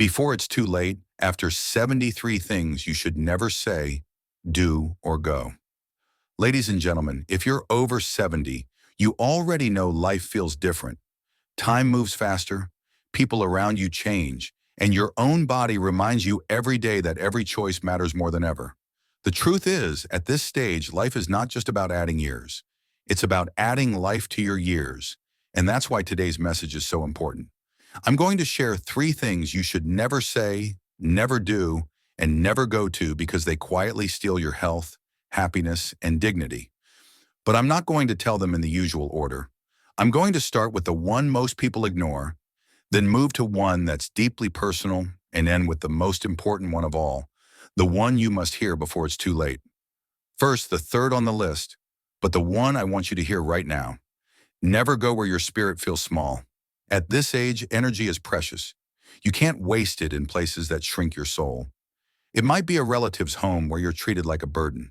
Before it's too late, after 73 things you should never say, do, or go. Ladies and gentlemen, if you're over 70, you already know life feels different. Time moves faster, people around you change, and your own body reminds you every day that every choice matters more than ever. The truth is, at this stage, life is not just about adding years. It's about adding life to your years. And that's why today's message is so important. I'm going to share 3 things you should never say, never do, and never go to because they quietly steal your health, happiness, and dignity. But I'm not going to tell them in the usual order. I'm going to start with the one most people ignore, then move to one that's deeply personal, and end with the most important one of all, the one you must hear before it's too late. First, the third on the list, but the one I want you to hear right now. Never go where your spirit feels small. At this age, energy is precious. You can't waste it in places that shrink your soul. It might be a relative's home where you're treated like a burden.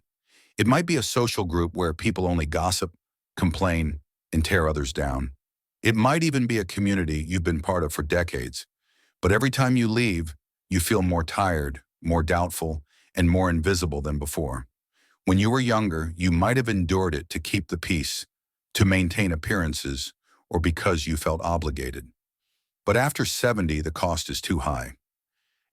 It might be a social group where people only gossip, complain, and tear others down. It might even be a community you've been part of for decades. But every time you leave, you feel more tired, more doubtful, and more invisible than before. When you were younger, you might have endured it to keep the peace, to maintain appearances, or because you felt obligated. But after 70, the cost is too high.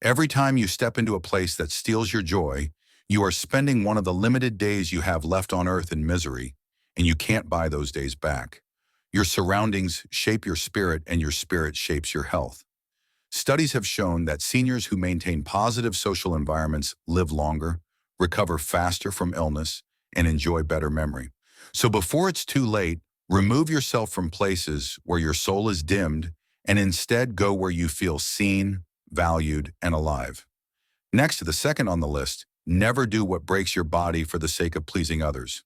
Every time you step into a place that steals your joy, you are spending one of the limited days you have left on earth in misery, and you can't buy those days back. Your surroundings shape your spirit, and your spirit shapes your health. Studies have shown that seniors who maintain positive social environments live longer, recover faster from illness, and enjoy better memory. So before it's too late, remove yourself from places where your soul is dimmed and instead go where you feel seen, valued, and alive. Next, to the second on the list, never do what breaks your body for the sake of pleasing others.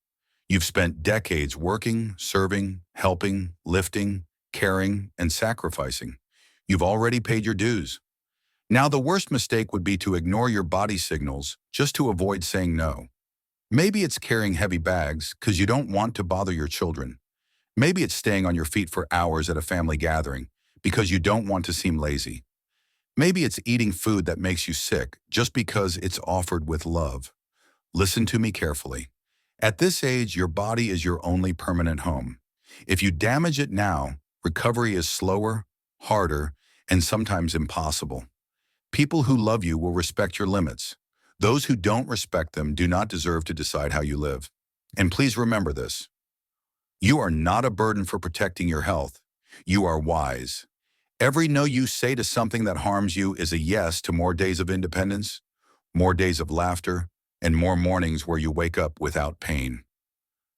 You've spent decades working, serving, helping, lifting, caring, and sacrificing. You've already paid your dues. Now, the worst mistake would be to ignore your body signals just to avoid saying no. Maybe it's carrying heavy bags because you don't want to bother your children. Maybe it's staying on your feet for hours at a family gathering because you don't want to seem lazy. Maybe it's eating food that makes you sick just because it's offered with love. Listen to me carefully. At this age, your body is your only permanent home. If you damage it now, recovery is slower, harder, and sometimes impossible. People who love you will respect your limits. Those who don't respect them do not deserve to decide how you live. And please remember this. You are not a burden for protecting your health. You are wise. Every no you say to something that harms you is a yes to more days of independence, more days of laughter, and more mornings where you wake up without pain.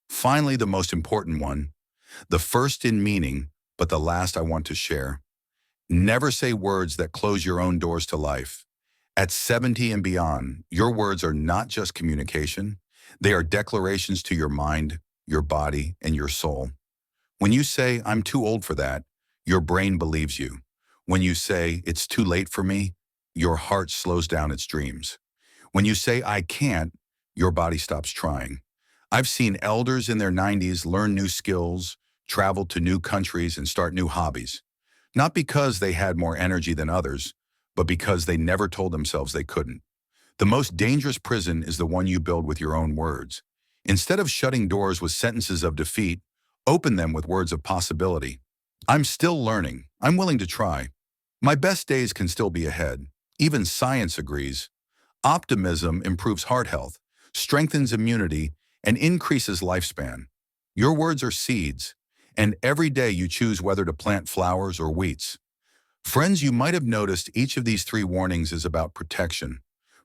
Finally, the most important one, the first in meaning, but the last I want to share. Never say words that close your own doors to life. At 70 and beyond, your words are not just communication. They are declarations to your mind, your body, and your soul. When you say, I'm too old for that, your brain believes you. When you say, it's too late for me, your heart slows down its dreams. When you say, I can't, your body stops trying. I've seen elders in their 90s learn new skills, travel to new countries, and start new hobbies. Not because they had more energy than others, but because they never told themselves they couldn't. The most dangerous prison is the one you build with your own words. Instead of shutting doors with sentences of defeat, open them with words of possibility. I'm still learning. I'm willing to try. My best days can still be ahead. Even science agrees. Optimism improves heart health, strengthens immunity, and increases lifespan. Your words are seeds, and every day you choose whether to plant flowers or weeds. Friends, you might have noticed each of these 3 warnings is about protection.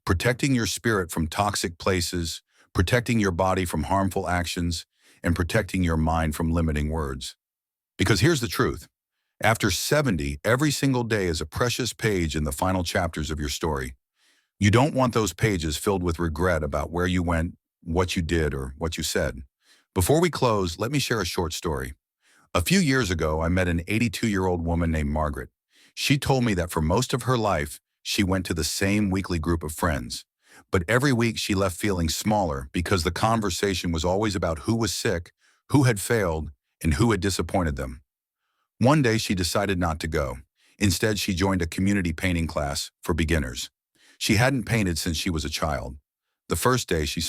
Protecting your spirit from toxic places, protecting your body from harmful actions, and protecting your mind from limiting words. Because here's the truth. After 70, every single day is a precious page in the final chapters of your story. You don't want those pages filled with regret about where you went, what you did, or what you said. Before we close, let me share a short story. A few years ago, I met an 82-year-old woman named Margaret. She told me that for most of her life, she went to the same weekly group of friends. But every week she left feeling smaller because the conversation was always about who was sick, who had failed, and who had disappointed them. One day she decided not to go. Instead, she joined a community painting class for beginners. She hadn't painted since she was a child. The first day, she